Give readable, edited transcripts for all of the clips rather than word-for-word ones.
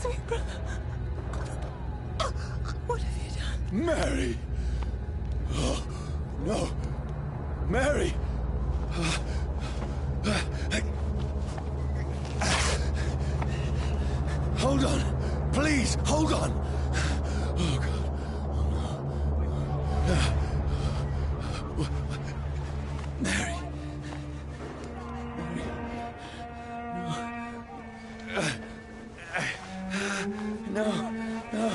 me, brother. What have you done? Mary! Oh, no. Mary! Hold on. Please, hold on. Oh, God. Oh, no. Mary. No. No.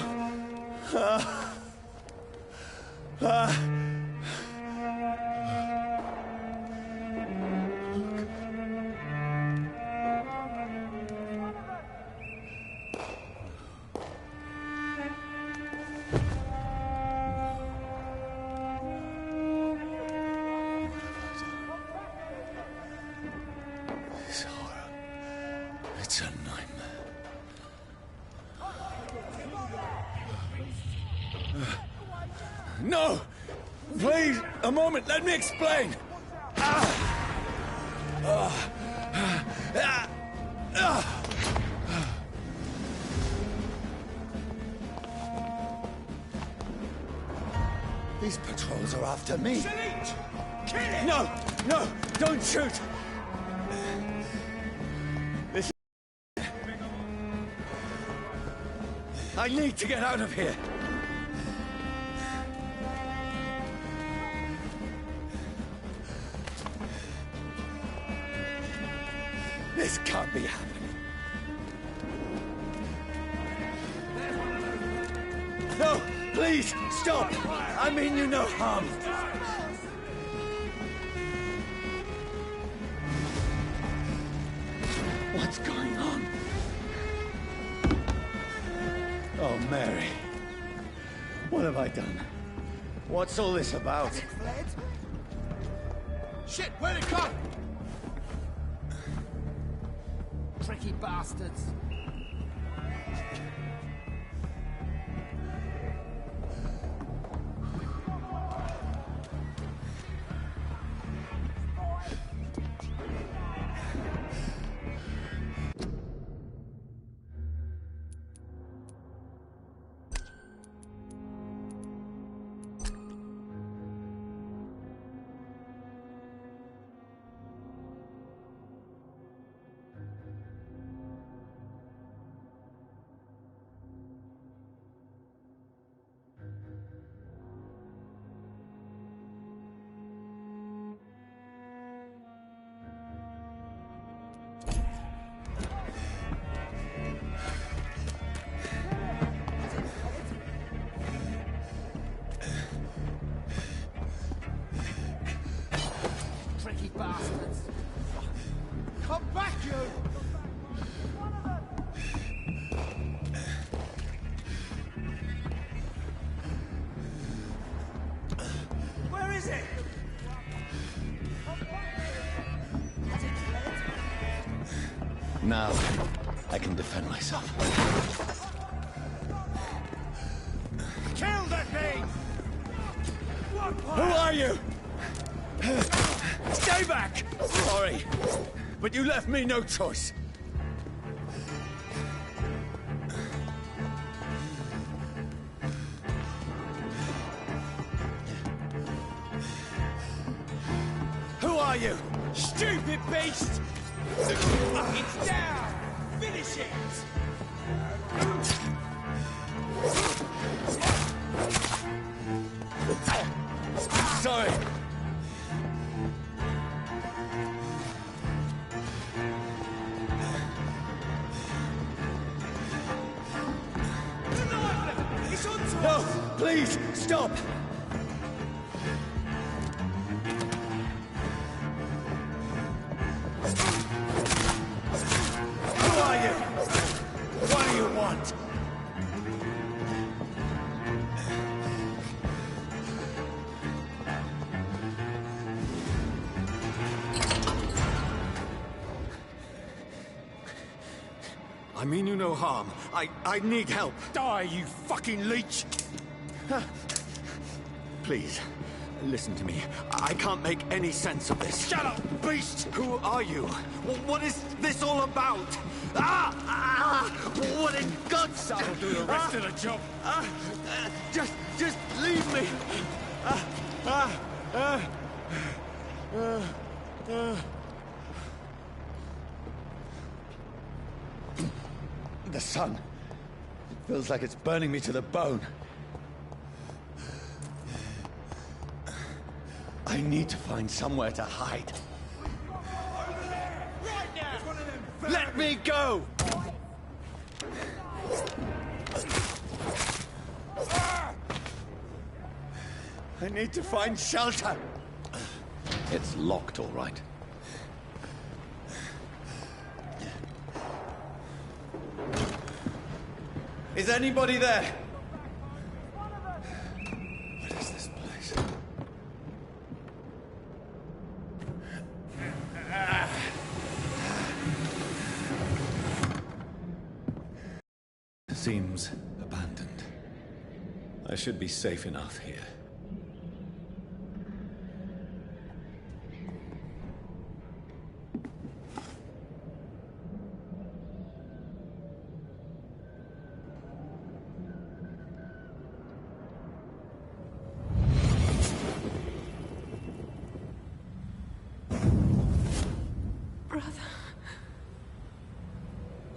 This horror. It's a nightmare. No! Please, a moment, let me explain! These patrols are after me. Kill it! No! No! Don't shoot! Listen. I need to get out of here! This can't be happening. No! Please, stop! I mean you no harm. What's going on? Oh, Mary. What have I done? What's all this about? Shit, where'd it go? Tricky bastards. Tricky bastards. Come back, you! Where is it? Now, I can defend myself. Kill that thing! Who are you? Stay back! Sorry, but you left me no choice. Who are you? Stupid beast! It's down! Finish it! Sorry. No, please, stop! Who are you? What do you want? I mean you no harm. I need help. Die, you fucking leech! Please, Listen to me. I can't make any sense of this. Shut up, beast! Who are you? What is this all about? What in God's... That'll do the rest of the job. Just leave me. The sun feels like it's burning me to the bone. I need to find somewhere to hide. Right now! Let me go! I need to find shelter. It's locked, all right. Is anybody there? What is this place? Seems abandoned. I should be safe enough here.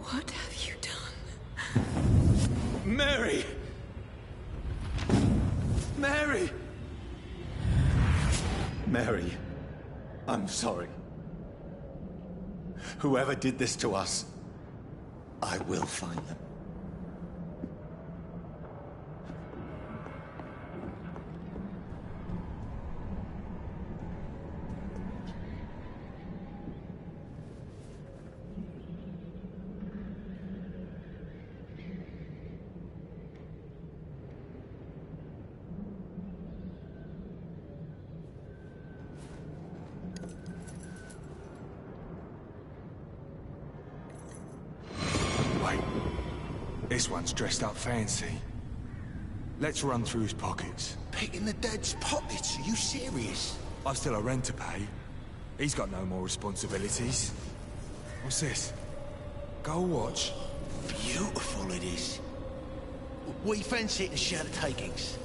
What have you done? Mary! Mary! Mary, I'm sorry. Whoever did this to us, I will find them. This one's dressed up fancy. Let's run through his pockets. Picking the dead's pockets? Are you serious? I've still a rent to pay. He's got no more responsibilities. What's this? Gold watch. Beautiful it is. We fancy it to share the takings.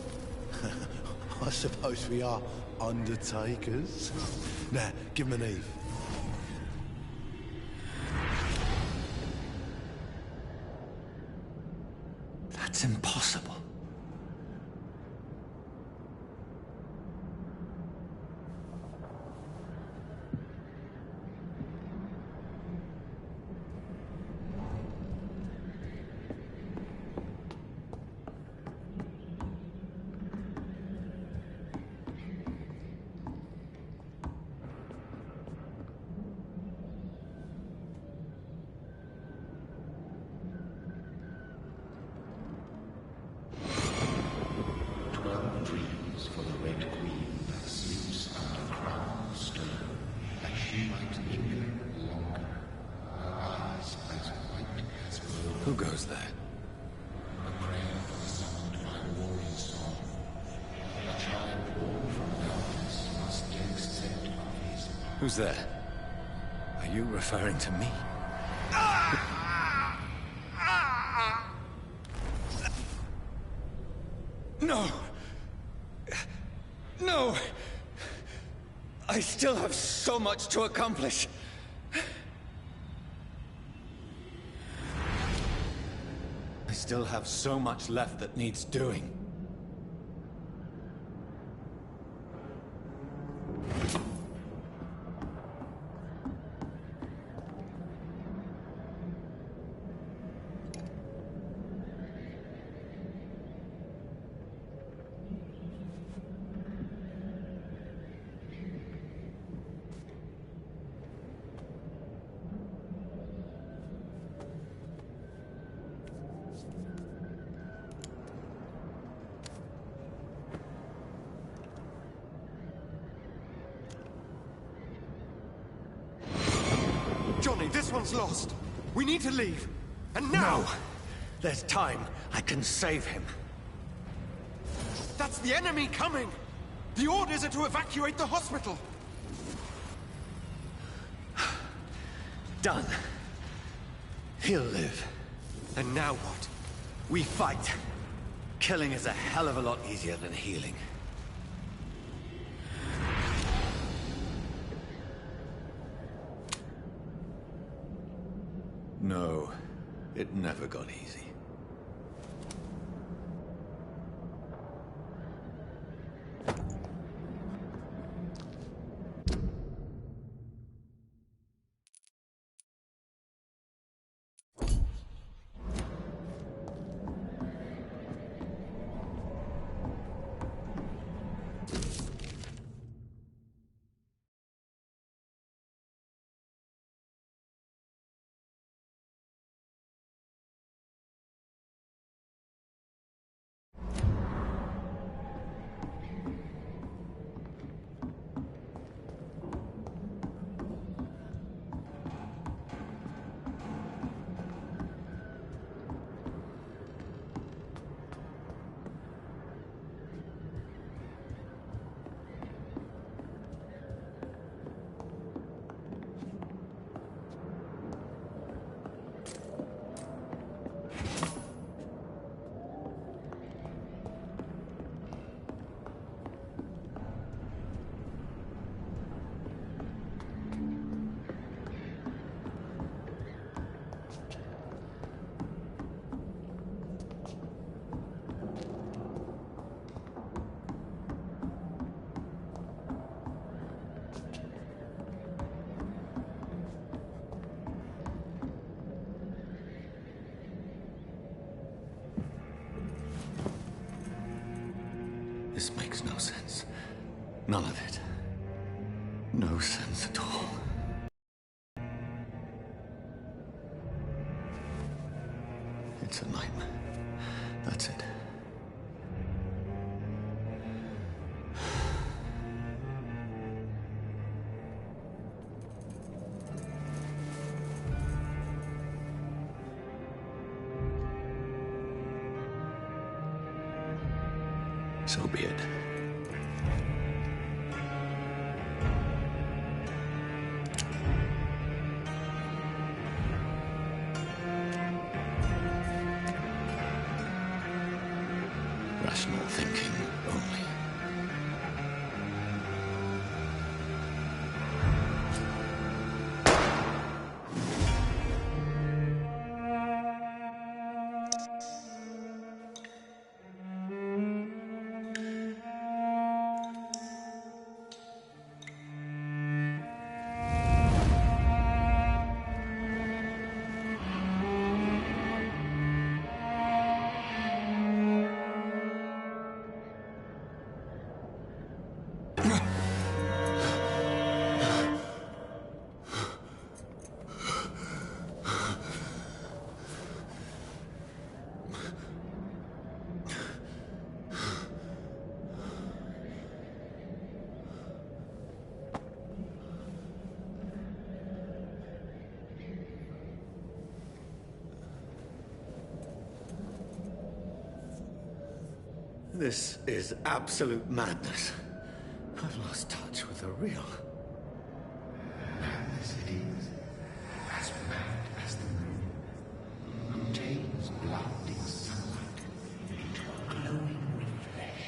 I suppose we are undertakers. Now, give him an Eve. That's impossible. Who goes there? Who's there? Are you referring to me? No! No! I still have so much to accomplish. I still have so much left that needs doing. Johnny, this one's lost. We need to leave. And now! No! There's time. I can save him. That's the enemy coming! The orders are to evacuate the hospital! Done. He'll live. And now what? We fight. Killing is a hell of a lot easier than healing. No, it never got easy. This makes no sense. None of it. No sense at all. It's a nightmare. That's it. So be it. Rational thinking only. This is absolute madness. I've lost touch with the real. Madness it is, as mad as the moon, who takes blinding sunlight into a glowing reflesh.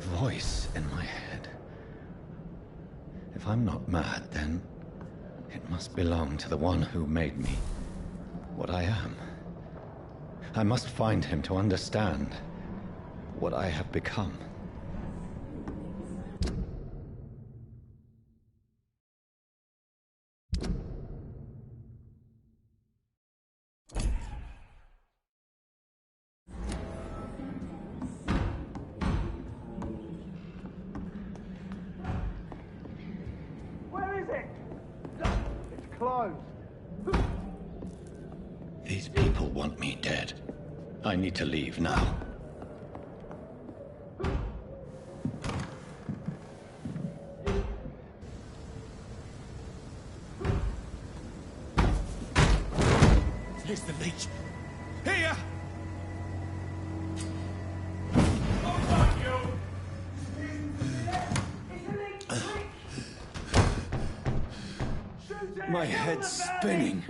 voice in my head. If I'm not mad, then it must belong to the one who made me what I am. I must find him to understand what I have become. These people want me dead. I need to leave now. Here's the leech. Here! My head's spinning.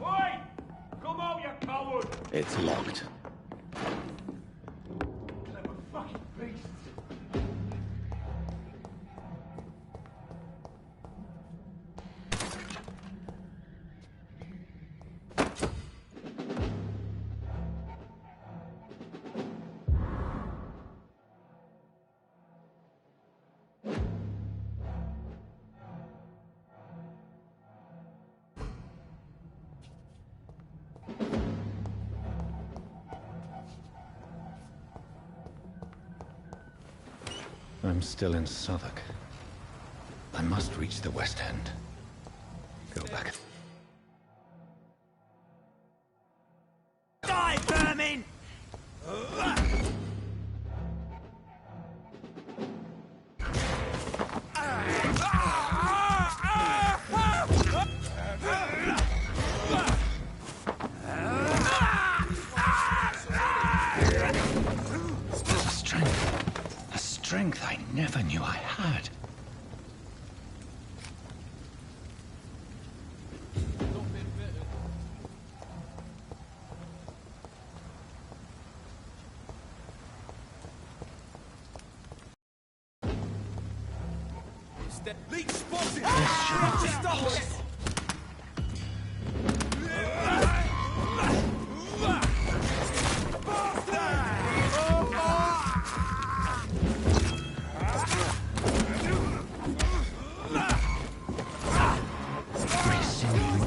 Oi! Come out, you coward! It's locked. Clever fucking beast. I'm still in Southwark. I must reach the West End. Go back. Die, vermin! Strength I never knew I had. Leech spotted!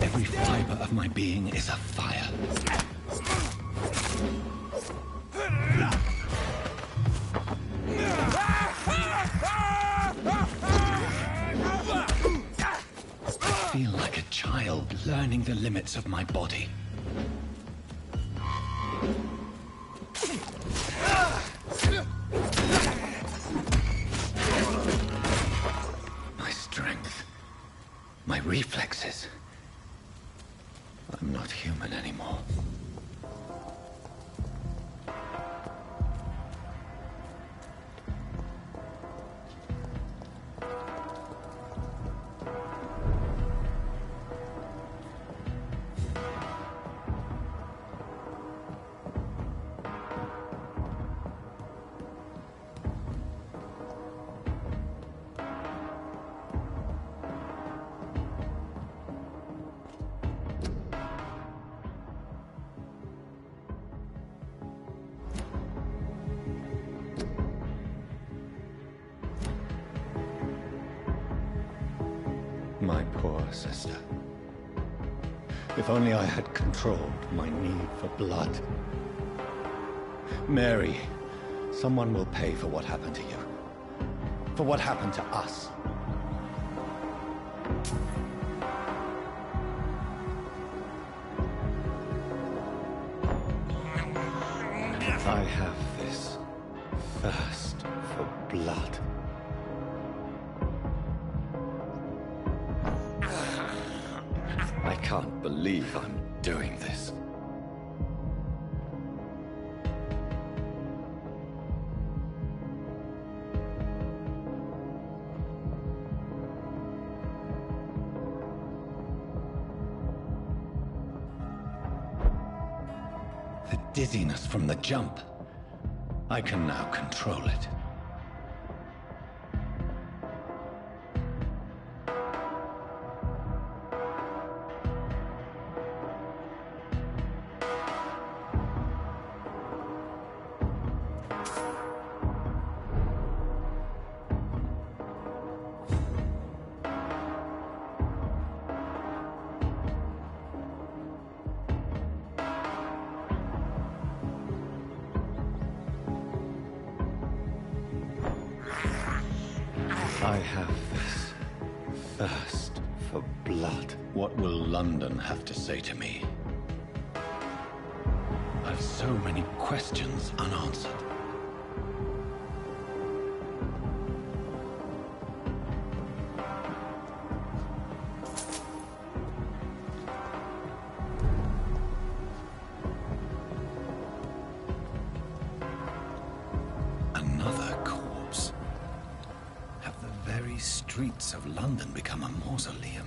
Every fiber of my being is afire. I feel like a child learning the limits of my body. My strength, my reflexes. I'm not human anymore. My poor sister. If only I had controlled my need for blood. Mary, someone will pay for what happened to you. For what happened to us. I have this thirst for blood. I can't believe I'm doing this. The dizziness from the jump. I can now control it. I have this thirst for blood. What will London have to say to me? I've so many questions unanswered. Another corpse. Have the very streets of London become a mausoleum?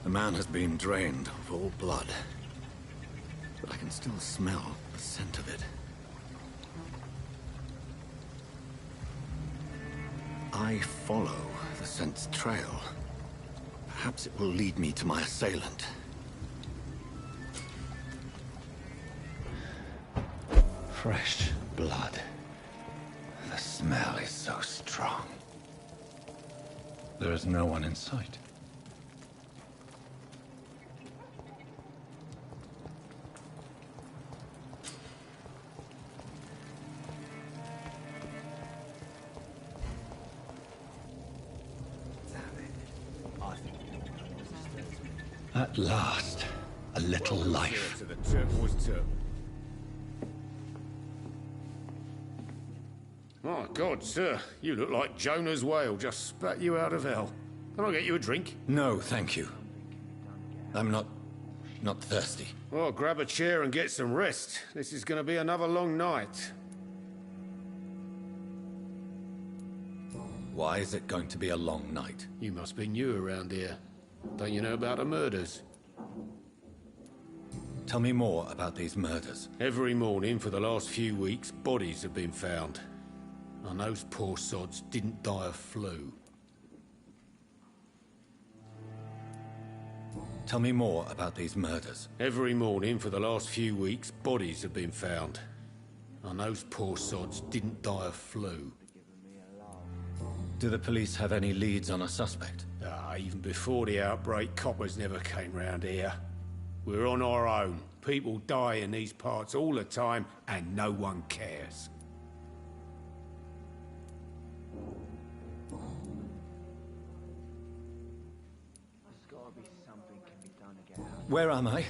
The man has been drained of all blood, but I can still smell the scent of it. I follow the scent's trail. Perhaps it will lead me to my assailant. Fresh blood. The smell is so strong. There is no one in sight. At last, a little life. To the turquoise turtle. My God, sir, you look like Jonah's whale just spat you out of hell. Can I get you a drink? No, thank you. I'm not thirsty. Well, grab a chair and get some rest. This is going to be another long night. Why is it going to be a long night? You must be new around here. Don't you know about the murders? Tell me more about these murders. Every morning for the last few weeks, bodies have been found. And those poor sods didn't die of flu. Tell me more about these murders. Every morning for the last few weeks, bodies have been found. And those poor sods didn't die of flu. Do the police have any leads on a suspect? Even before the outbreak, coppers never came round here. We're on our own. People die in these parts all the time, and no one cares. Where am I?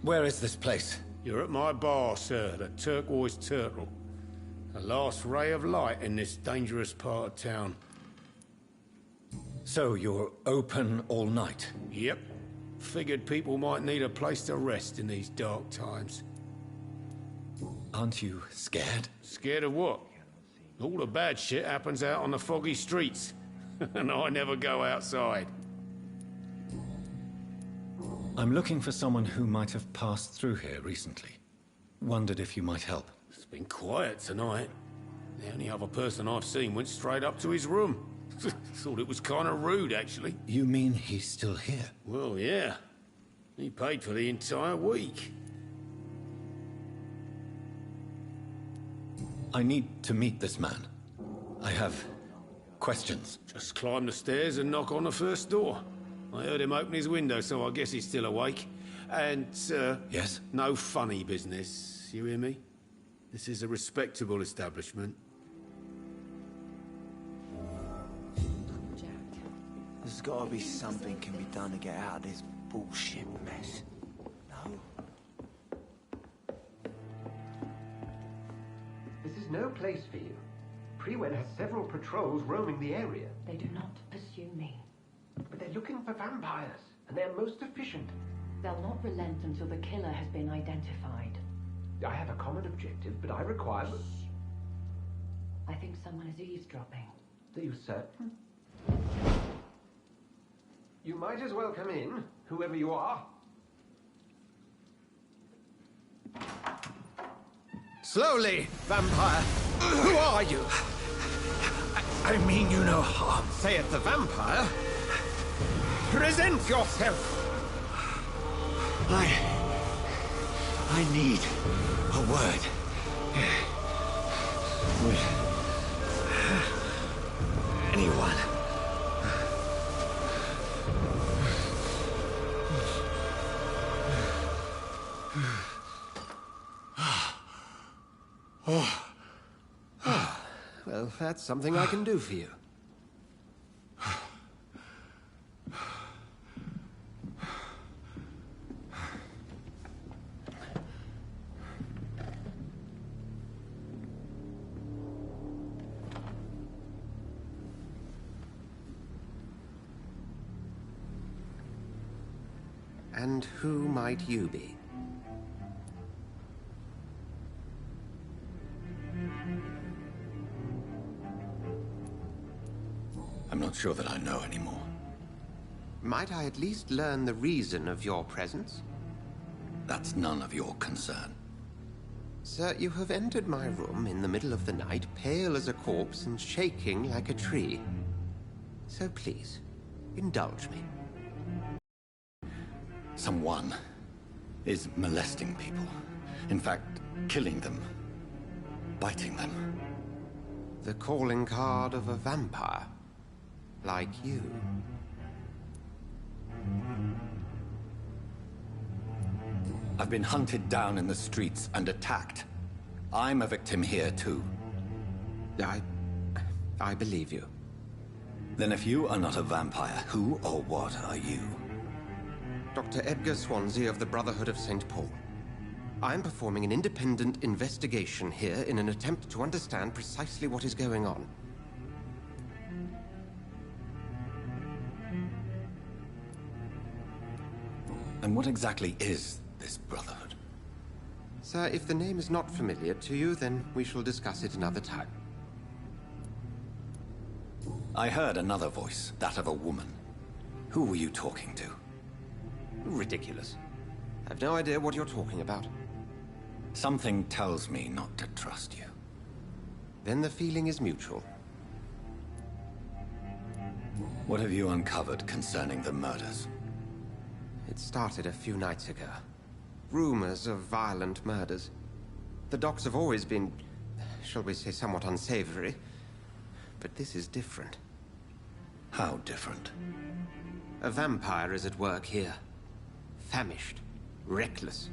Where is this place? You're at my bar, sir, the Turquoise Turtle. The last ray of light in this dangerous part of town. So you're open all night? Yep. Figured people might need a place to rest in these dark times. Aren't you scared? Scared of what? All the bad shit happens out on the foggy streets. And I never go outside. I'm looking for someone who might have passed through here recently. Wondered if you might help. It's been quiet tonight. The only other person I've seen went straight up to his room. Thought it was kind of rude, actually. You mean he's still here? Well, yeah. He paid for the entire week. I need to meet this man. I have questions. Just climb the stairs and knock on the first door. I heard him open his window, so I guess he's still awake. And, Yes? no funny business. You hear me? This is a respectable establishment. There's gotta be something can be done to get out of this bullshit mess. No? This is no place for you. Prewen has several patrols roaming the area. They do not pursue me. But they're looking for vampires, and they're most efficient. They'll not relent until the killer has been identified. I have a common objective, but I require... I think someone is eavesdropping. Are you certain? You might as well come in, whoever you are. Slowly, vampire. Who are you? I mean you no harm. Saith the vampire. Present yourself. I need a word. With anyone. Well, that's something I can do for you. And who might you be? I'm not sure that I know anymore. Might I at least learn the reason of your presence? That's none of your concern. Sir, you have entered my room in the middle of the night, pale as a corpse and shaking like a tree. So please, indulge me. Someone is molesting people. In fact, killing them. Biting them. The calling card of a vampire. Like you. I've been hunted down in the streets and attacked. I'm a victim here, too. I believe you. Then if you are not a vampire, who or what are you? Dr. Edgar Swansea of the Brotherhood of St. Paul. I'm performing an independent investigation here in an attempt to understand precisely what is going on. And what exactly is this Brotherhood? Sir, if the name is not familiar to you, then we shall discuss it another time. I heard another voice, that of a woman. Who were you talking to? Ridiculous. I've no idea what you're talking about. Something tells me not to trust you. Then the feeling is mutual. What have you uncovered concerning the murders? It started a few nights ago. Rumors of violent murders. The docks have always been, shall we say, somewhat unsavory. But this is different. How different? A vampire is at work here. Famished. Reckless.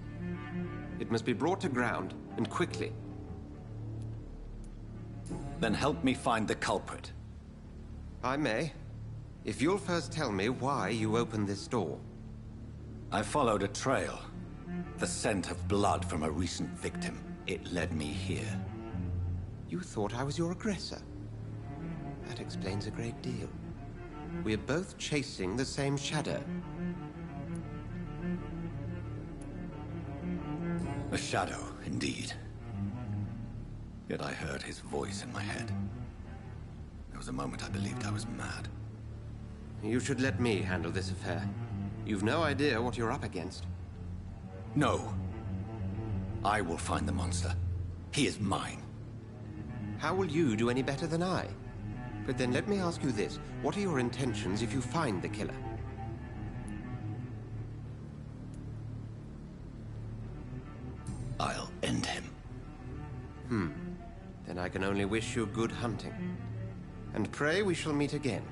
It must be brought to ground, and quickly. Then help me find the culprit. I may. If you'll first tell me why you opened this door. I followed a trail. The scent of blood from a recent victim. It led me here. You thought I was your aggressor. That explains a great deal. We're both chasing the same shadow. A shadow, indeed. Yet I heard his voice in my head. There was a moment I believed I was mad. You should let me handle this affair. You've no idea what you're up against. No. I will find the monster. He is mine. How will you do any better than I? But then let me ask you this. What are your intentions if you find the killer? I'll end him. Then I can only wish you good hunting. And pray we shall meet again.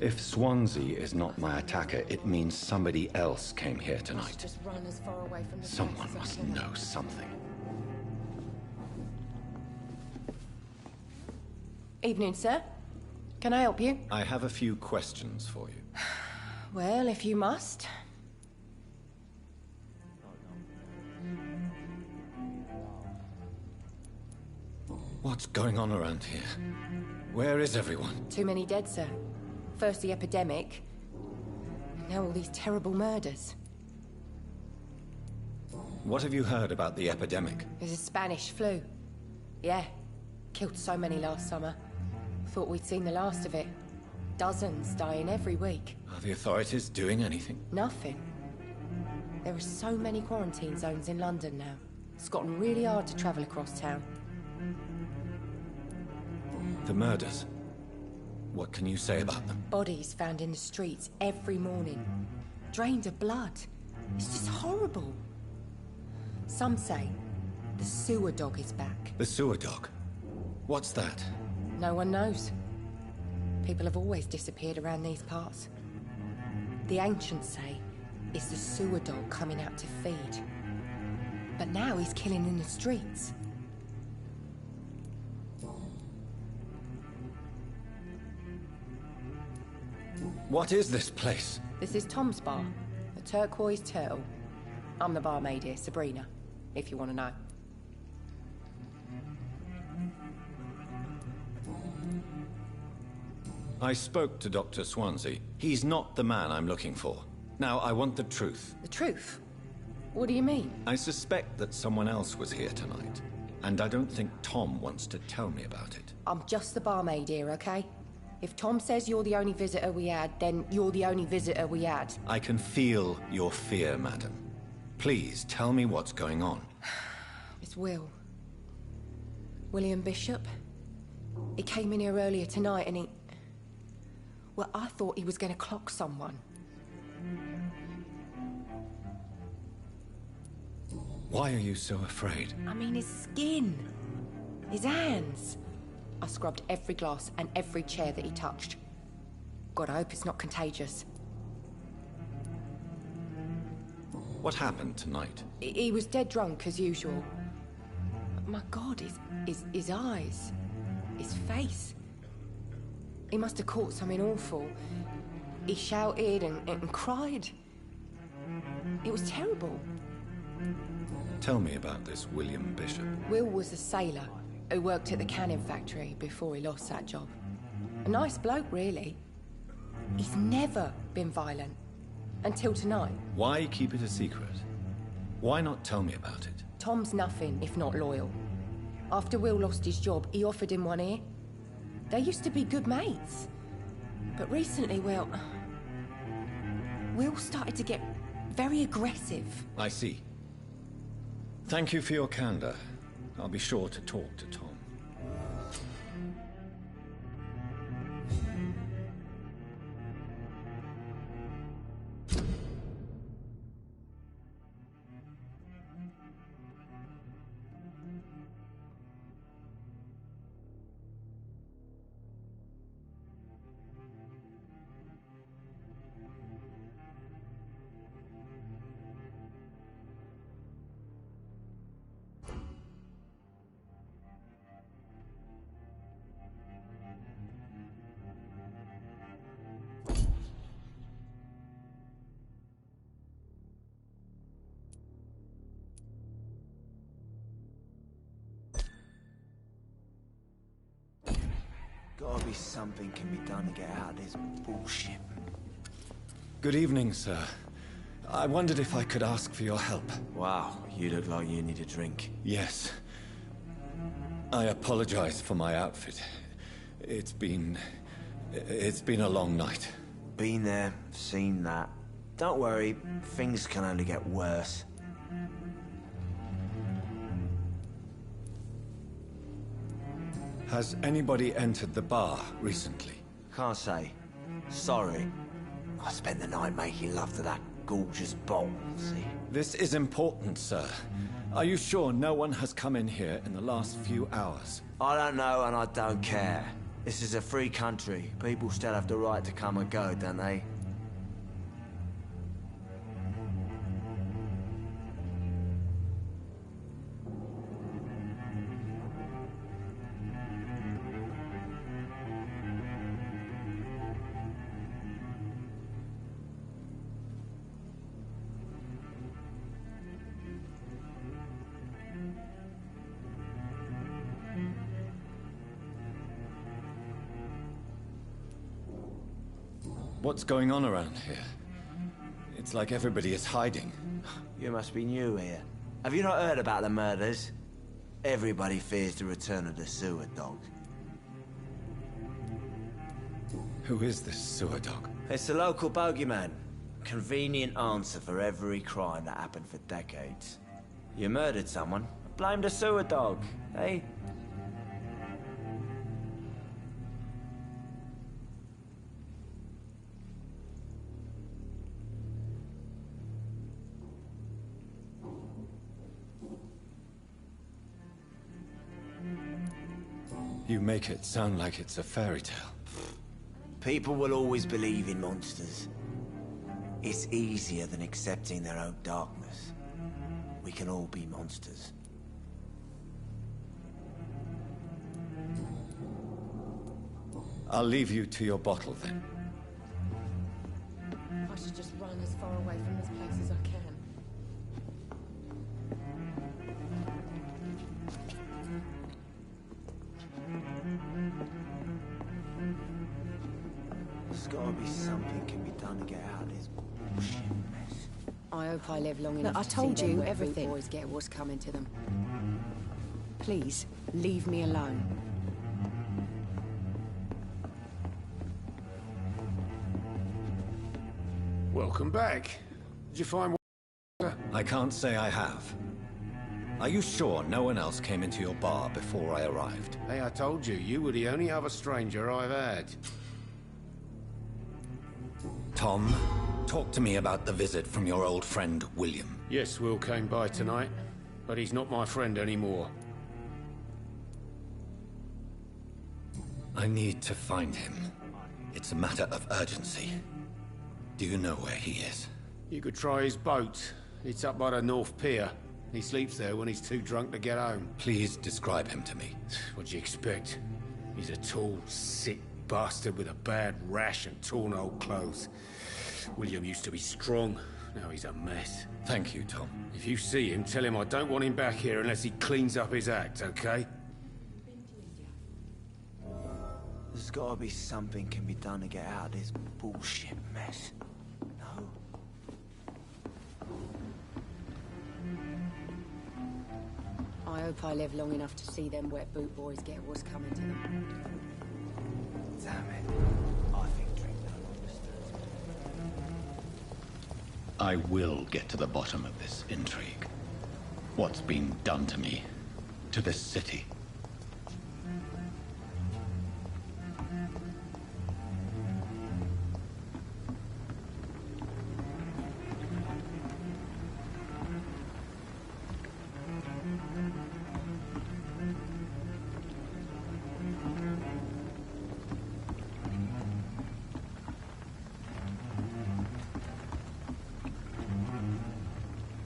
If Swansea is not my attacker, it means somebody else came here tonight. Just run as far away from the Someone must know something. Evening, sir. Can I help you? I have a few questions for you. Well, if you must. What's going on around here? Where is everyone? Too many dead, sir. First the epidemic, now all these terrible murders. What have you heard about the epidemic? There's a Spanish flu. Yeah, killed so many last summer. Thought we'd seen the last of it. Dozens dying every week. Are the authorities doing anything? Nothing. There are so many quarantine zones in London now. It's gotten really hard to travel across town. The murders. What can you say about them? Bodies found in the streets every morning. Drained of blood. It's just horrible. Some say the sewer dog is back. The sewer dog? What's that? No one knows. People have always disappeared around these parts. The ancients say it's the sewer dog coming out to feed. But now he's killing in the streets. What is this place? This is Tom's bar, the Turquoise Turtle. I'm the barmaid here, Sabrina, if you want to know. I spoke to Dr. Swansea. He's not the man I'm looking for. Now, I want the truth. The truth? What do you mean? I suspect that someone else was here tonight, and I don't think Tom wants to tell me about it. I'm just the barmaid here, okay? If Tom says you're the only visitor we had, then you're the only visitor we had. I can feel your fear, madam. Please, tell me what's going on. It's Will. William Bishop. He came in here earlier tonight and he... Well, I thought he was going to clock someone. Why are you so afraid? I mean, his skin. His hands. I scrubbed every glass and every chair that he touched. God, I hope it's not contagious. What happened tonight? He was dead drunk, as usual. But my God, his eyes. His face. He must have caught something awful. He shouted and cried. It was terrible. Tell me about this William Bishop. Will was a sailor who worked at the canning factory before he lost that job. A nice bloke, really. He's never been violent. Until tonight. Why keep it a secret? Why not tell me about it? Tom's nothing if not loyal. After Will lost his job, he offered him one ear. They used to be good mates. But recently, Will started to get very aggressive. I see. Thank you for your candor. I'll be sure to talk to Tom. Gotta be something can be done to get out of this bullshit. Good evening, sir. I wondered if I could ask for your help. Wow, you look like you need a drink. Yes. I apologize for my outfit. It's been a long night. Been there, seen that. Don't worry, things can only get worse. Has anybody entered the bar recently? Can't say. Sorry. I spent the night making love to that gorgeous bowl, see? This is important, sir. Are you sure no one has come in here in the last few hours? I don't know and I don't care. This is a free country. People still have the right to come and go, don't they? What's going on around here? It's like everybody is hiding. You must be new here. Have you not heard about the murders? Everybody fears the return of the sewer dog. Who is this sewer dog? It's the local bogeyman. Convenient answer for every crime that happened for decades. You murdered someone, blame the sewer dog, eh? You make it sound like it's a fairy tale. People will always believe in monsters. It's easier than accepting their own darkness. We can all be monsters. I'll leave you to your bottle then. I should just run as far away from this place as I can. There's gotta be something can be done to get out of this bullshit mess. I hope I live long enough I to told see them you wet everything. boot boys get what's coming to them. Please, leave me alone. Welcome back. Did you find water? I can't say I have. Are you sure no one else came into your bar before I arrived? Hey, I told you, you were the only other stranger I've had. Tom, talk to me about the visit from your old friend, William. Yes, Will came by tonight, but he's not my friend anymore. I need to find him. It's a matter of urgency. Do you know where he is? You could try his boat. It's up by the North Pier. He sleeps there when he's too drunk to get home. Please describe him to me. What'd you expect? He's a tall, sick bastard with a bad rash and torn old clothes. William used to be strong. Now he's a mess. Thank you, Tom. If you see him, tell him I don't want him back here unless he cleans up his act, okay? There's gotta be something can be done to get out of this bullshit mess. No. I hope I live long enough to see them wet boot boys get what's coming to them. Damn it. I think drink no understands me. I will get to the bottom of this intrigue. What's been done to me, to this city.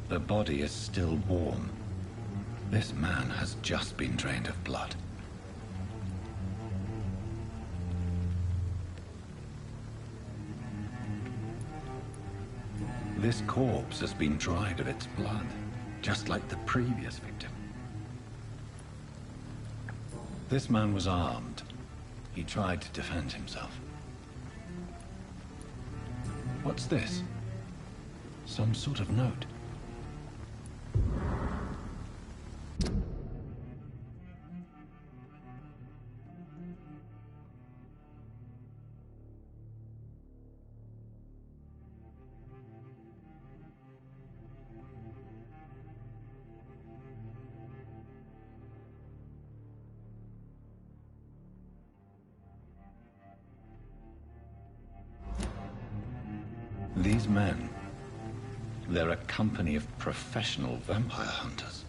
The body is still warm. This man has just been drained of blood. This corpse has been dried of its blood, just like the previous victim. This man was armed. He tried to defend himself. What's this? Some sort of note. These men, they're a company of professional vampire hunters.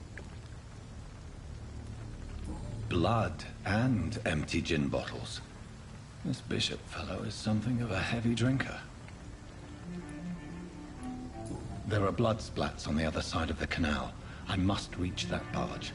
Blood and empty gin bottles. This Bishop fellow is something of a heavy drinker. There are blood splats on the other side of the canal. I must reach that barge.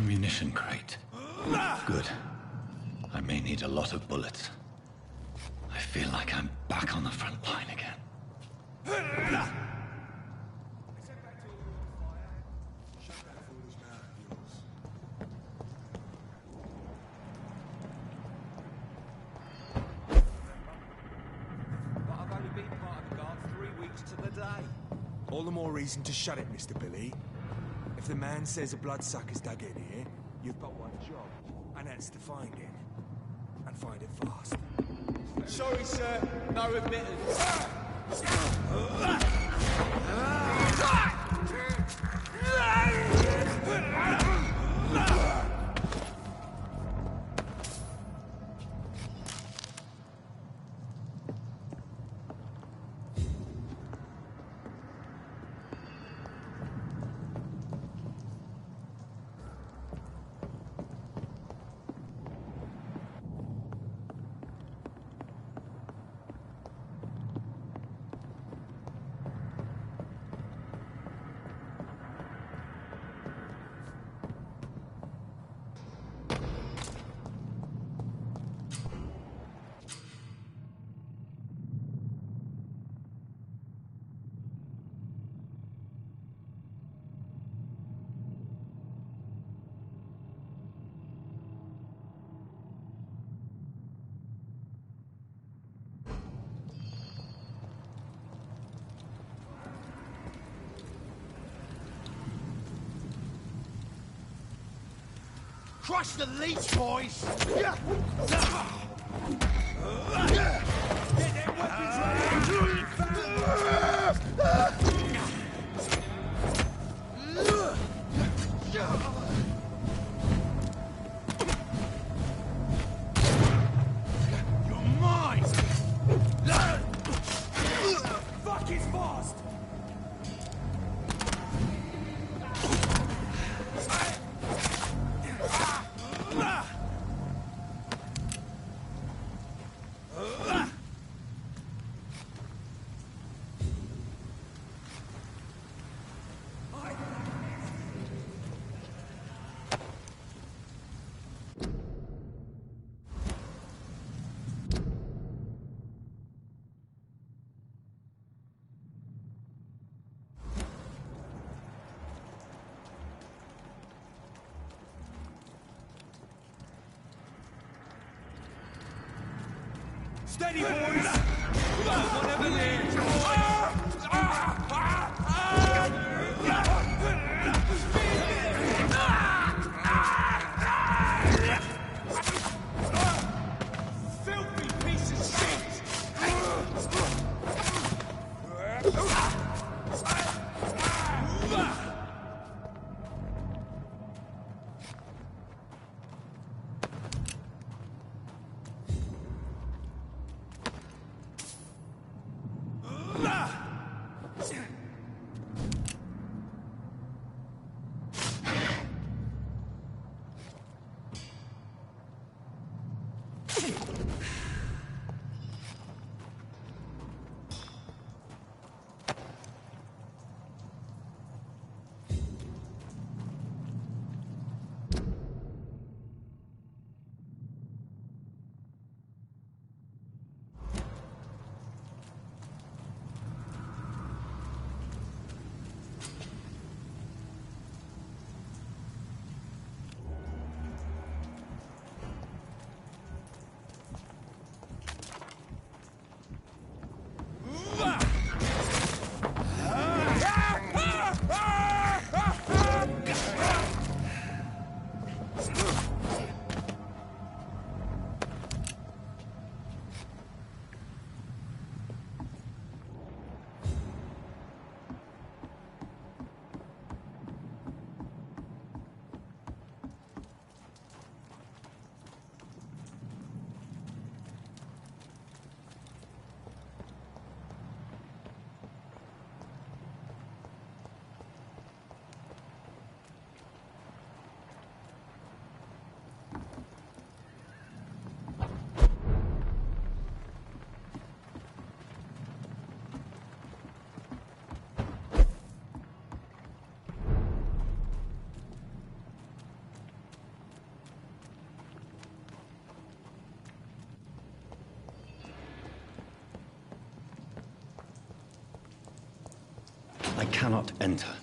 ammunition crate. Good. I may need a lot of bullets. I feel like I'm back on the front line again. All the more reason to shut it, Mr. Billy. If the man says a bloodsucker's dug in here, you've got one job, and that's to find it. And find it fast. Sorry, sir. No admittance. Crush the leech, boys! You're mine! Fuck is fast! Steady, boys! Whatever it is! Filthy piece of shit! I cannot enter.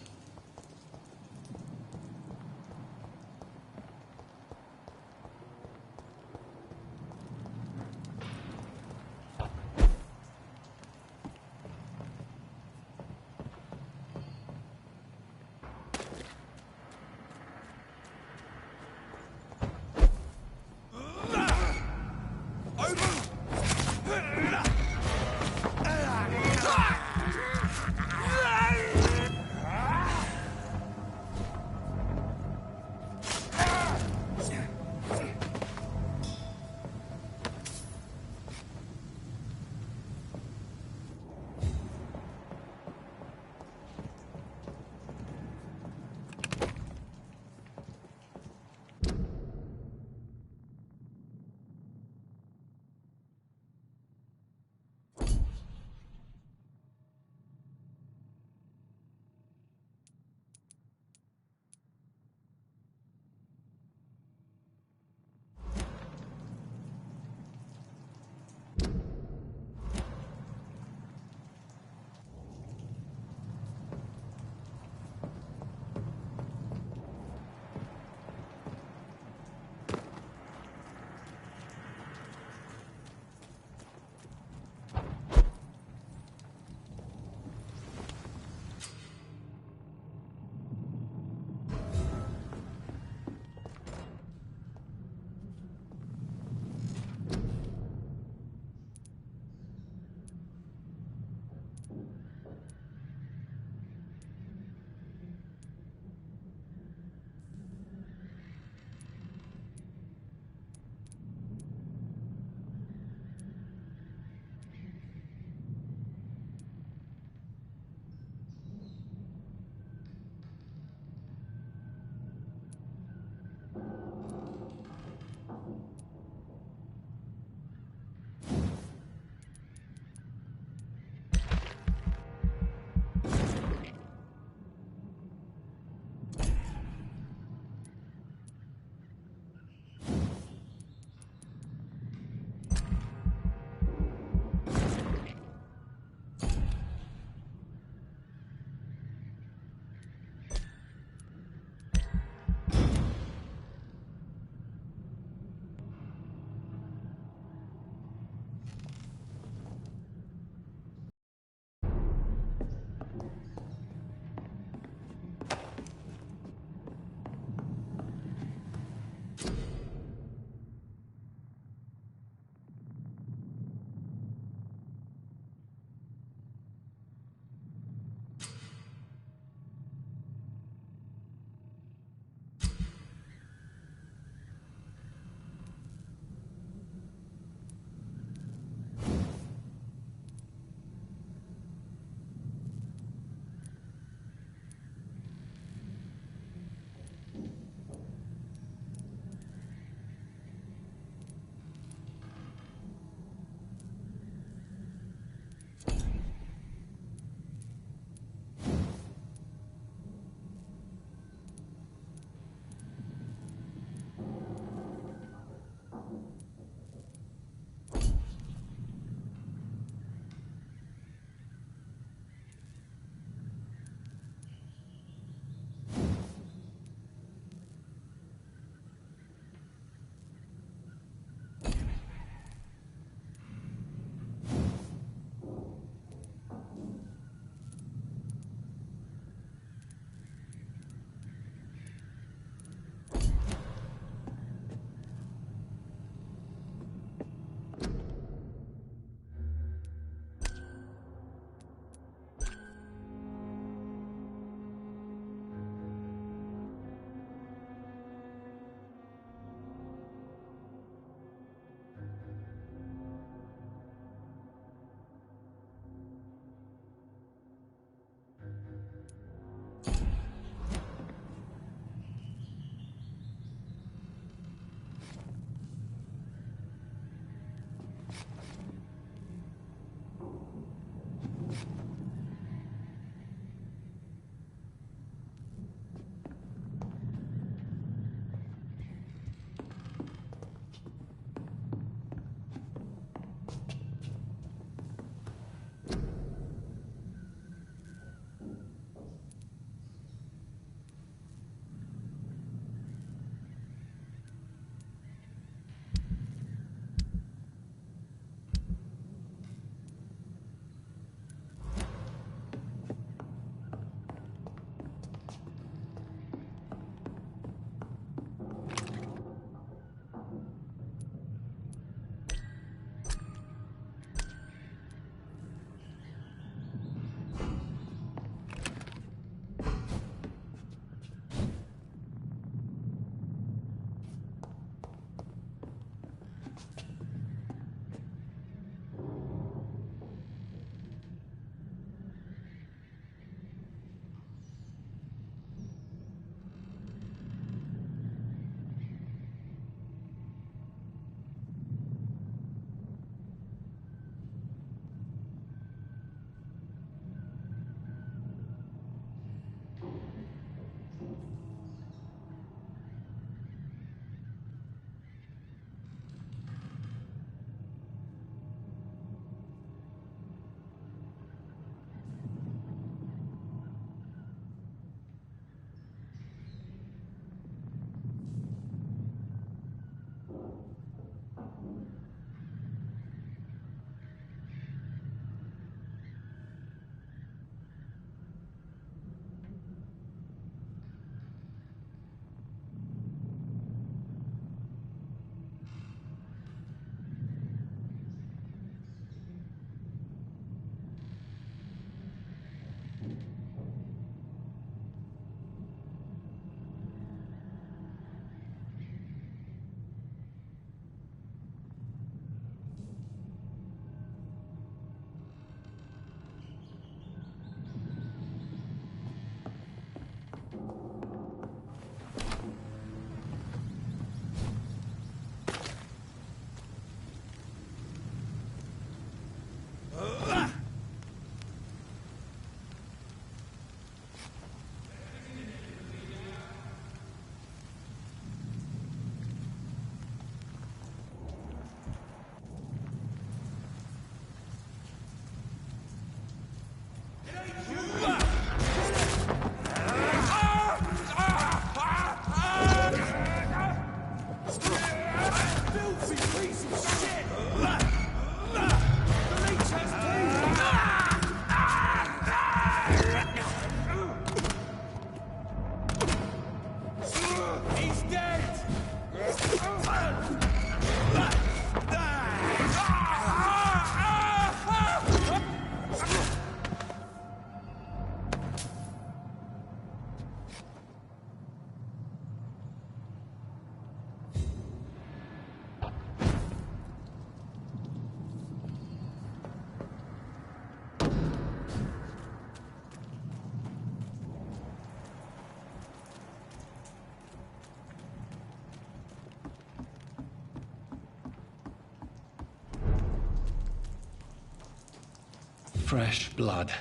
fresh blood.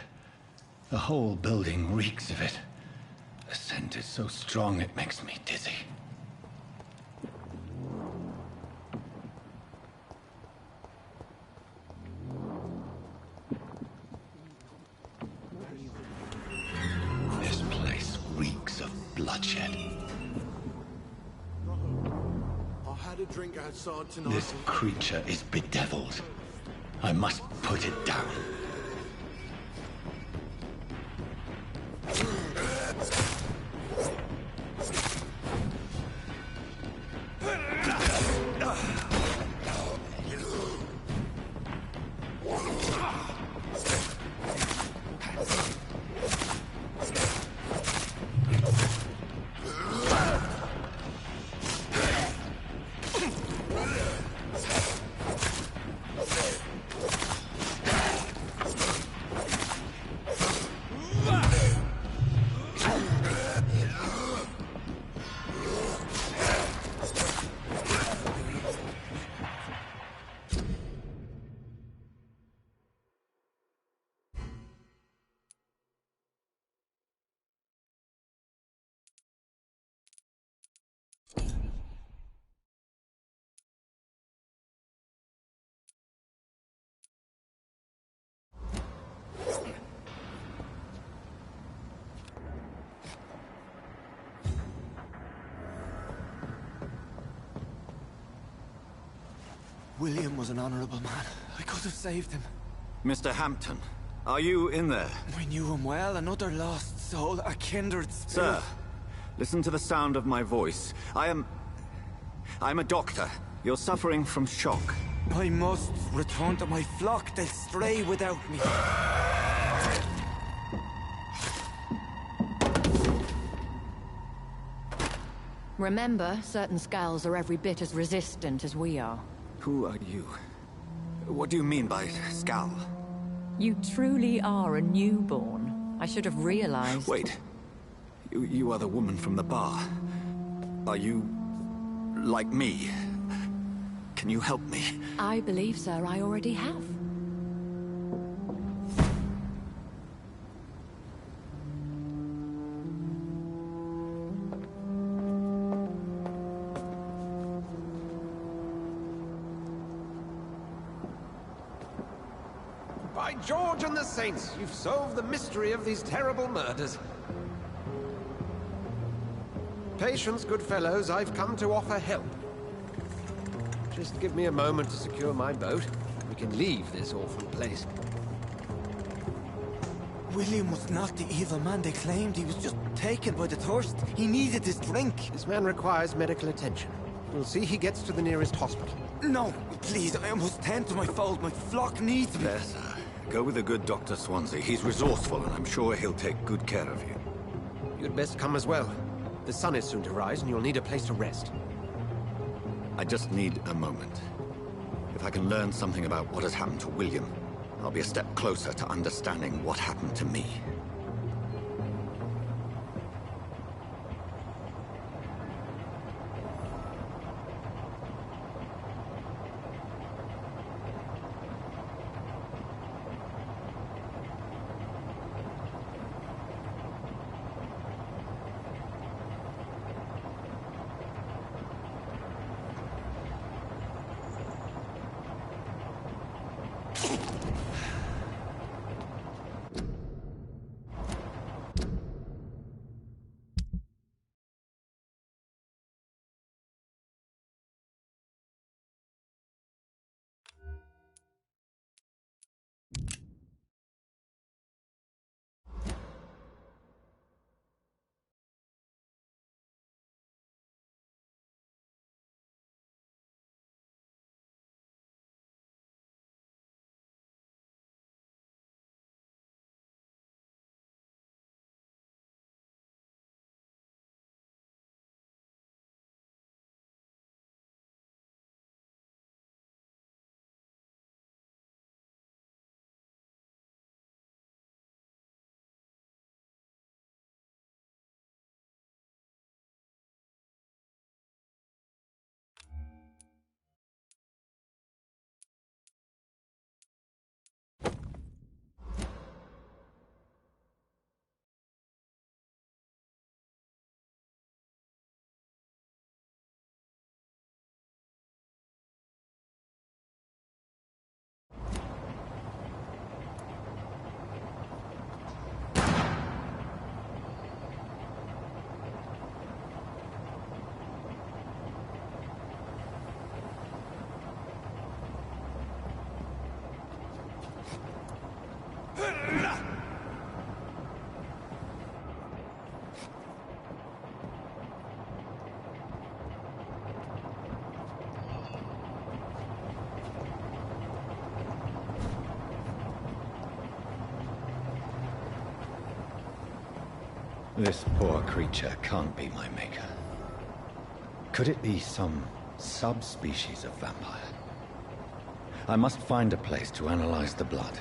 The whole building reeks of it. The scent is so strong it makes me dizzy. This place reeks of bloodshed. I had a drink outside tonight. This creature is bedeviled. I must put it down. William was an honorable man. I could have saved him. Mr. Hampton, are you in there? I knew him well, another lost soul, a kindred spirit. Sir, listen to the sound of my voice. I'm a doctor. You're suffering from shock. I must return to my flock. They'll stray without me. Remember, certain skulls are every bit as resistant as we are. Who are you? What do you mean by Skal? You truly are a newborn. I should have realized. Wait. You are the woman from the bar. Are you... like me? Can you help me? I believe, sir, I already have. By George and the Saints, you've solved the mystery of these terrible murders. Patience, good fellows, I've come to offer help. Just give me a moment to secure my boat. We can leave this awful place. William was not the evil man they claimed. He was just taken by the thirst. He needed his drink. This man requires medical attention. We'll see he gets to the nearest hospital. No, please, I must tend to my fold. My flock needs me. There, sir. Go with the good Dr. Swansea. He's resourceful, and I'm sure he'll take good care of you. You'd best come as well. The sun is soon to rise, and you'll need a place to rest. I just need a moment. If I can learn something about what has happened to William, I'll be a step closer to understanding what happened to me. This poor creature can't be my maker. Could it be some subspecies of vampire? I must find a place to analyze the blood.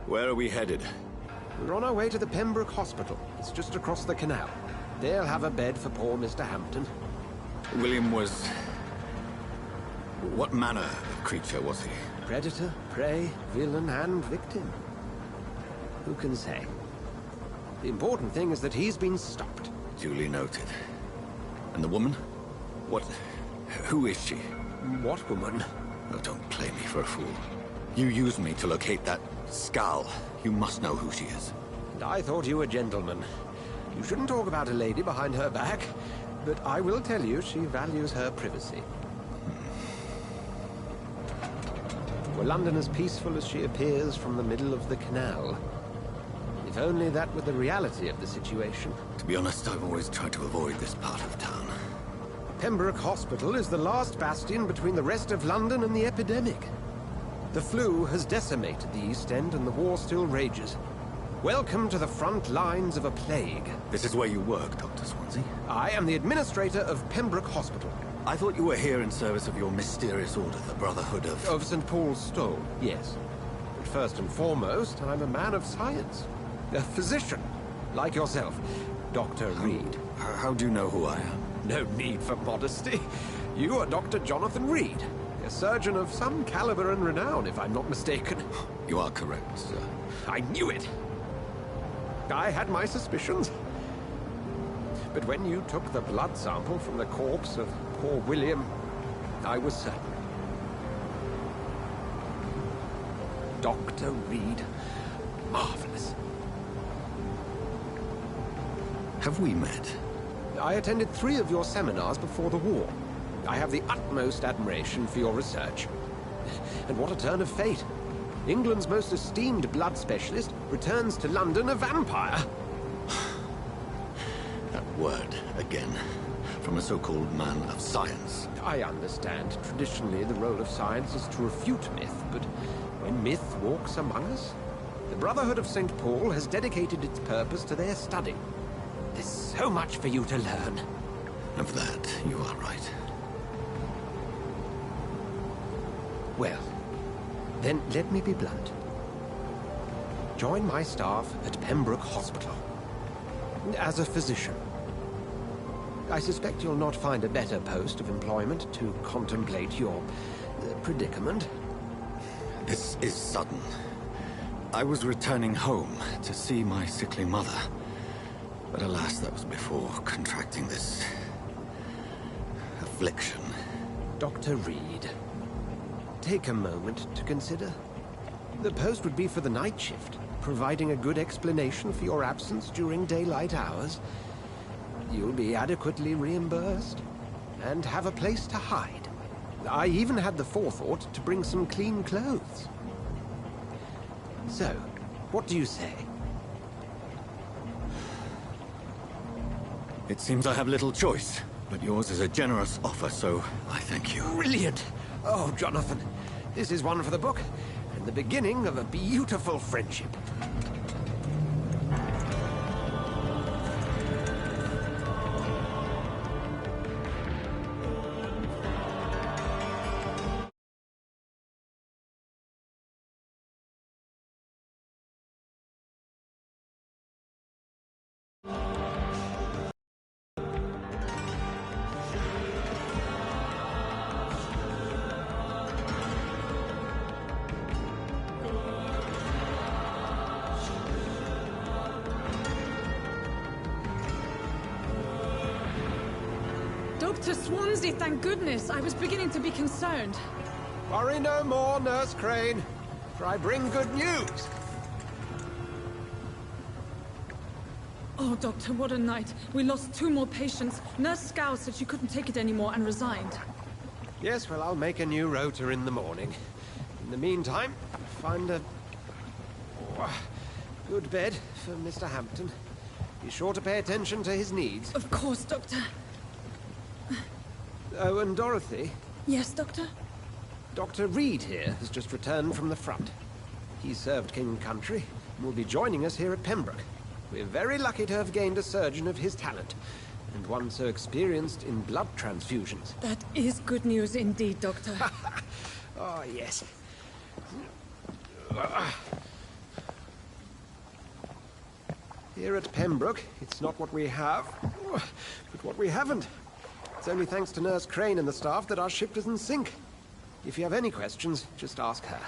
Where are we headed? We're on our way to the Pembroke Hospital. It's just across the canal. They'll have a bed for poor Mr. Hampton. William was... What manner of creature was he? Predator, prey, villain, and victim. Who can say? The important thing is that he's been stopped. Duly noted. And the woman? What... Who is she? What woman? Oh, don't play me for a fool. You used me to locate that skull. You must know who she is. And I thought you a gentleman. You shouldn't talk about a lady behind her back, but I will tell you she values her privacy. Were London as peaceful as she appears from the middle of the canal? If only that were the reality of the situation. To be honest, I've always tried to avoid this part of town. Pembroke Hospital is the last bastion between the rest of London and the epidemic. The flu has decimated the East End and the war still rages. Welcome to the front lines of a plague. This is where you work, Dr. Swansea? I am the administrator of Pembroke Hospital. I thought you were here in service of your mysterious order, the Brotherhood of... Of St. Paul's Stole, yes. But first and foremost, I'm a man of science. A physician, like yourself, Dr. Reed. How do you know who I am? No need for modesty. You are Dr. Jonathan Reed. A surgeon of some caliber and renown, if I'm not mistaken. You are correct, sir. I knew it! I had my suspicions. But when you took the blood sample from the corpse of poor William, I was certain. Dr. Reed. Marvelous. Have we met? I attended 3 of your seminars before the war. I have the utmost admiration for your research. And what a turn of fate. England's most esteemed blood specialist returns to London a vampire. That word, again, from a so-called man of science. I understand. Traditionally, the role of science is to refute myth, but when myth walks among us, the Brotherhood of St. Paul has dedicated its purpose to their study. There's so much for you to learn. Of that, you are right. Well, then let me be blunt. Join my staff at Pembroke Hospital. As a physician. I suspect you'll not find a better post of employment to contemplate your predicament. This is sudden. I was returning home to see my sickly mother. But alas, that was before contracting this... affliction. Dr. Reed, take a moment to consider. The post would be for the night shift, providing a good explanation for your absence during daylight hours. You'll be adequately reimbursed, and have a place to hide. I even had the forethought to bring some clean clothes. So, what do you say? It seems I have little choice, but yours is a generous offer, so I thank you. Brilliant! Oh, Jonathan, this is one for the book, and the beginning of a beautiful friendship. Dr. Swansea, thank goodness. I was beginning to be concerned. Worry no more, Nurse Crane. for I bring good news. Oh, Doctor, what a night. We lost 2 more patients. Nurse Scow said she couldn't take it anymore and resigned. Yes, well, I'll make a new rota in the morning. In the meantime, find a good bed for Mr. Hampton. Be sure to pay attention to his needs. Of course, Doctor. Oh, and Dorothy? Yes, Doctor? Dr. Reed here has just returned from the front. He served King Country and will be joining us here at Pembroke. We're very lucky to have gained a surgeon of his talent, and one so experienced in blood transfusions. That is good news indeed, Doctor. Oh, yes. Here at Pembroke, it's not what we have, but what we haven't. It's only thanks to Nurse Crane and the staff that our ship doesn't sink. If you have any questions, just ask her.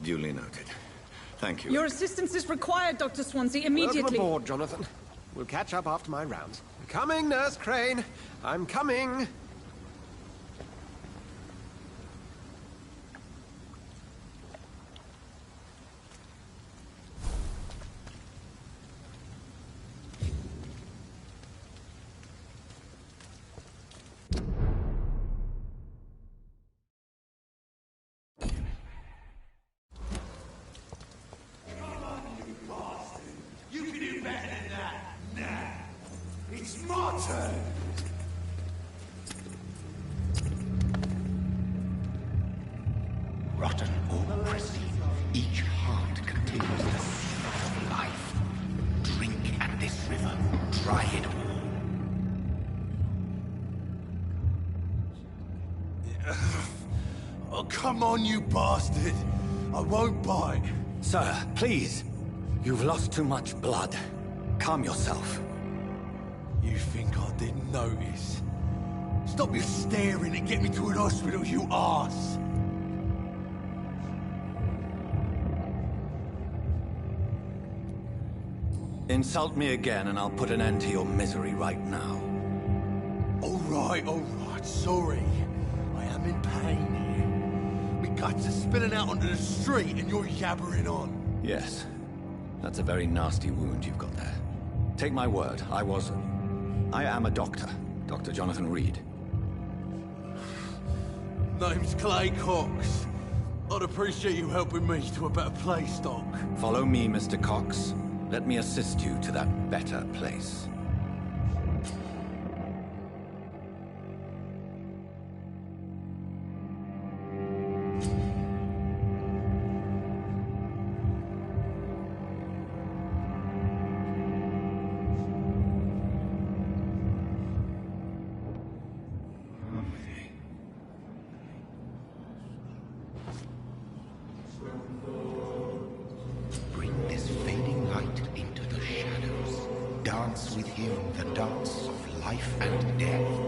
Duly noted. Thank you. Your assistance is required, Dr. Swansea, immediately. Welcome aboard, Jonathan. We'll catch up after my rounds. Coming, Nurse Crane. I'm coming. Rotten or pristine, each heart contains the seed of life. Drink at this river, try it all. Oh, come on, you bastard! I won't bite. Sir, please. You've lost too much blood. Calm yourself. You think I didn't notice? Stop your staring and get me to an hospital, you arse! Insult me again and I'll put an end to your misery right now. All right, sorry. I am in pain here. My guts are spilling out onto the street and you're yabbering on. Yes. That's a very nasty wound you've got there. Take my word, I am a doctor. Dr. Jonathan Reed. Name's Clay Cox. I'd appreciate you helping me to a better place, Doc. Follow me, Mr. Cox. Let me assist you to that better place. Bring this fading light into the shadows. Dance with him the dance of life and death.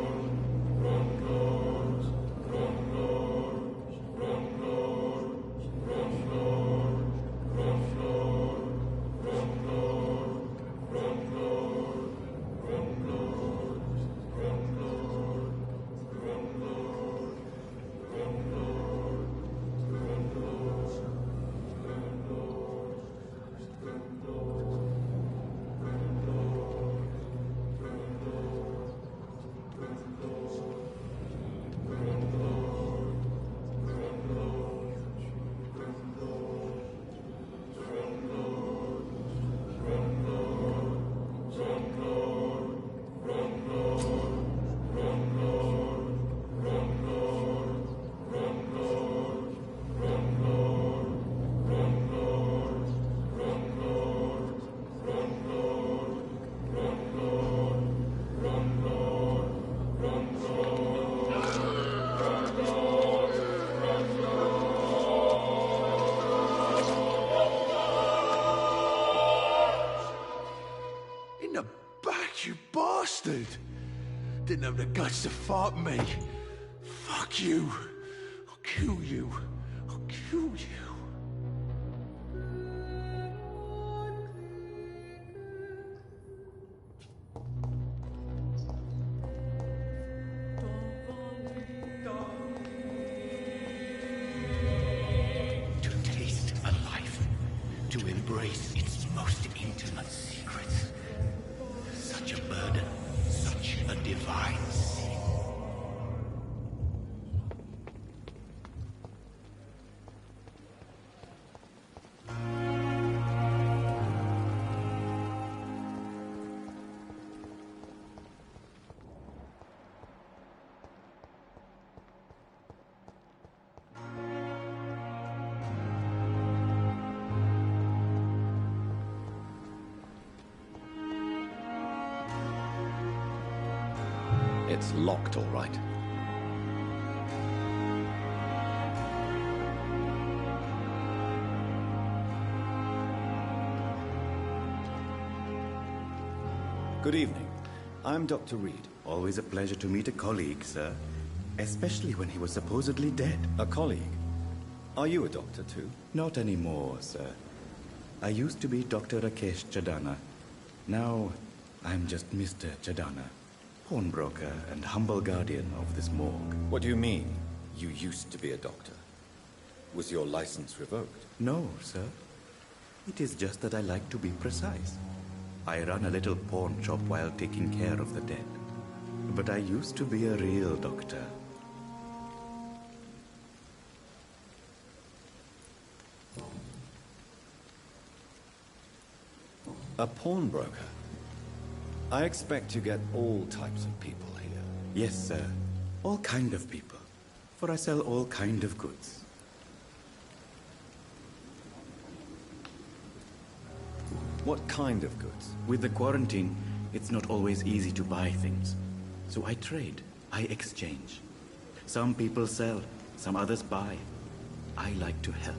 Didn't have the guts to fight me. Fuck you. I'll kill you. I'll kill you. To taste intimate secrets. Such a burden, such a divine sin. It's locked, all right. Good evening. I'm Dr. Reed. Always a pleasure to meet a colleague, sir. Especially when he was supposedly dead. A colleague? Are you a doctor, too? Not anymore, sir. I used to be Dr. Rakesh Chadana. Now, I'm just Mr. Chadana, pawnbroker and humble guardian of this morgue. What do you mean, you used to be a doctor? Was your license revoked? No, sir. It is just that I like to be precise. I run a little pawn shop while taking care of the dead. But I used to be a real doctor. A pawnbroker? I expect you get all types of people here. Yes, sir. All kind of people. For I sell all kind of goods. What kind of goods? With the quarantine, it's not always easy to buy things. So I trade. I exchange. Some people sell, some others buy. I like to help.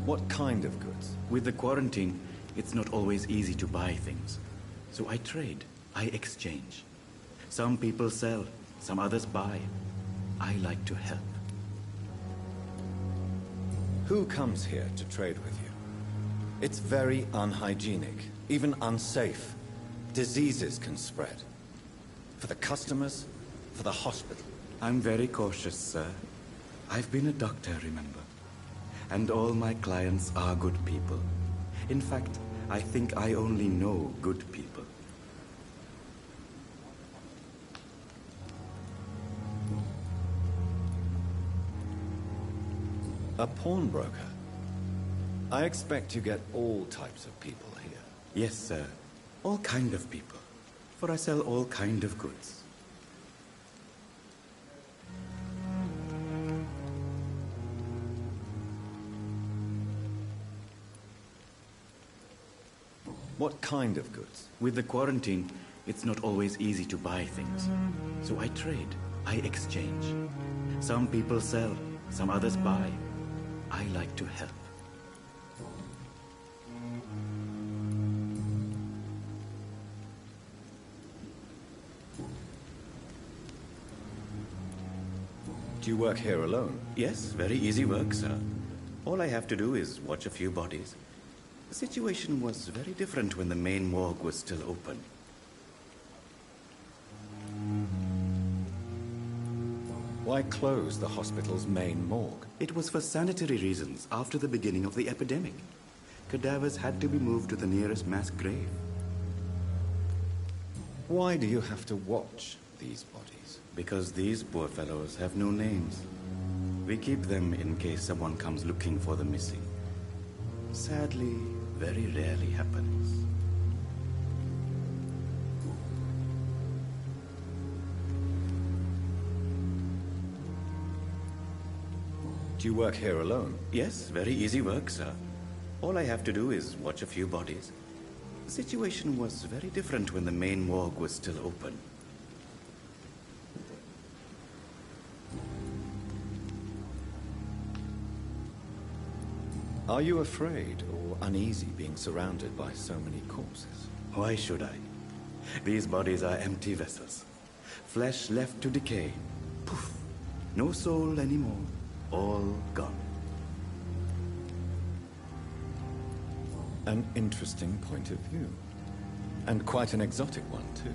What kind of goods? With the quarantine, it's not always easy to buy things. So I trade. I exchange. Some people sell, some others buy. I like to help. Who comes here to trade with you? It's very unhygienic, even unsafe. Diseases can spread. For the customers, for the hospital. I'm very cautious, sir. I've been a doctor, remember? And all my clients are good people. In fact, I think I only know good people. A pawnbroker? I expect you get all types of people here. Yes, sir. All kind of people. For I sell all kind of goods. What kind of goods? With the quarantine, it's not always easy to buy things. So I trade. I exchange. Some people sell, some others buy. I like to help. Do you work here alone? Yes, very easy work, sir. All I have to do is watch a few bodies. The situation was very different when the main morgue was still open. Why close the hospital's main morgue? It was for sanitary reasons after the beginning of the epidemic. Cadavers had to be moved to the nearest mass grave. Why do you have to watch these bodies? Because these poor fellows have no names. We keep them in case someone comes looking for the missing. Sadly, very rarely happens. Do you work here alone? Yes, very easy work, sir. All I have to do is watch a few bodies. The situation was very different when the main morgue was still open. Are you afraid or uneasy being surrounded by so many corpses? Why should I? These bodies are empty vessels. Flesh left to decay. Poof. No soul anymore. All gone. An interesting point of view. And quite an exotic one, too.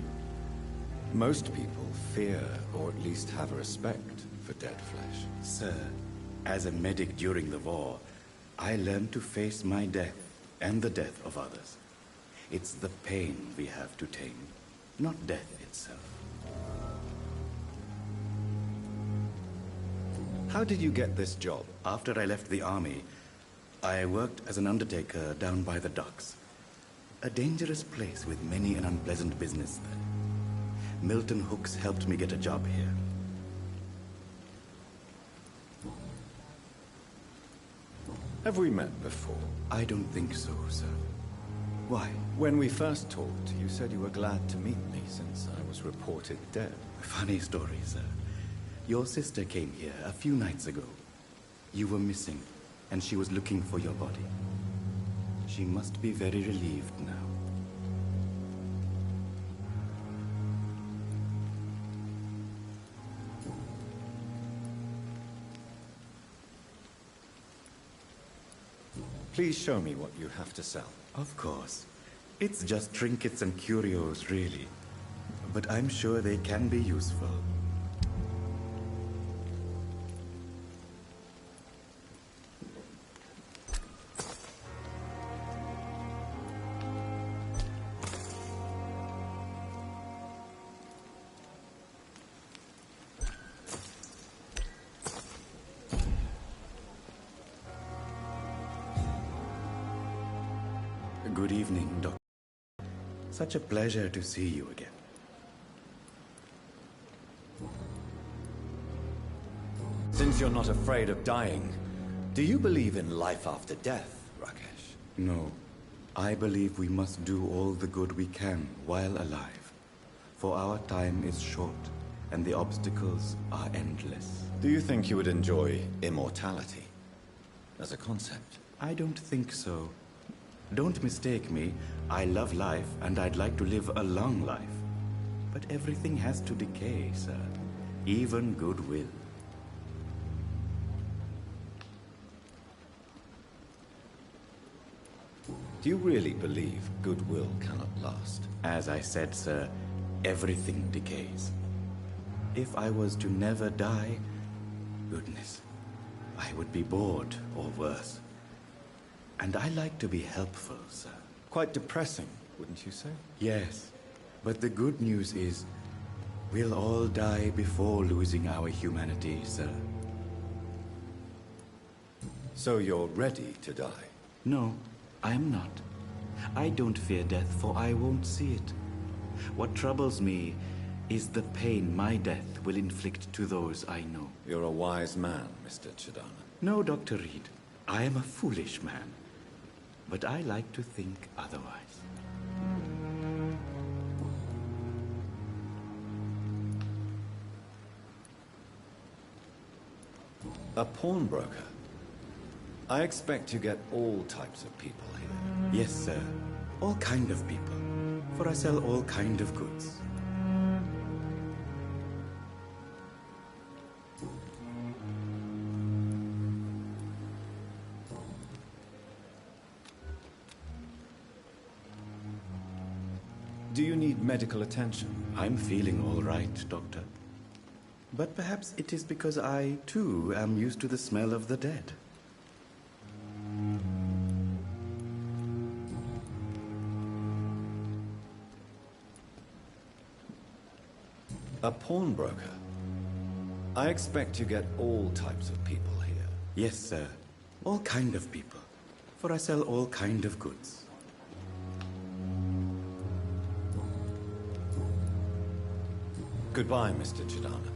Most people fear, or at least have a respect, for dead flesh. Sir, as a medic during the war, I learned to face my death and the death of others. It's the pain we have to tame, not death itself. How did you get this job? After I left the army, I worked as an undertaker down by the docks. A dangerous place with many an unpleasant business there. Milton Hooks helped me get a job here. Have we met before? I don't think so, sir. Why? When we first talked, you said you were glad to meet me since I was reported dead. Funny story, sir. Your sister came here a few nights ago. You were missing, and she was looking for your body. She must be very relieved now. Please show me what you have to sell. Of course. It's just trinkets and curios, really. But I'm sure they can be useful. Good evening, Doctor. Such a pleasure to see you again. Since you're not afraid of dying, do you believe in life after death, Rakesh? No. I believe we must do all the good we can while alive. For our time is short, and the obstacles are endless. Do you think you would enjoy immortality as a concept? I don't think so. Don't mistake me. I love life, and I'd like to live a long life. But everything has to decay, sir. Even goodwill. Do you really believe goodwill cannot last? As I said, sir, everything decays. If I was to never die, goodness, I would be bored or worse. And I like to be helpful, sir. Quite depressing, wouldn't you say? Yes, but the good news is, we'll all die before losing our humanity, sir. So you're ready to die? No, I'm not. I don't fear death, for I won't see it. What troubles me is the pain my death will inflict to those I know. You're a wise man, Mr. Chidana. No, Dr. Reed. I am a foolish man. But I like to think otherwise. A pawnbroker? I expect you get all types of people here. Yes, sir. All kind of people. For I sell all kind of goods. Do you need medical attention? I'm feeling all right, Doctor. But perhaps it is because I, too, am used to the smell of the dead. A pawnbroker? I expect you get all types of people here. Yes, sir. All kind of people. For I sell all kind of goods. Goodbye, Mr. Chidana.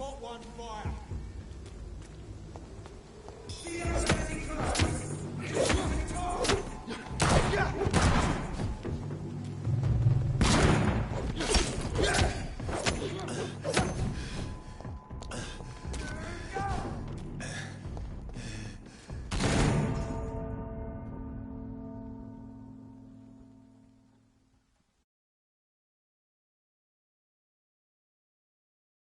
fought one fire.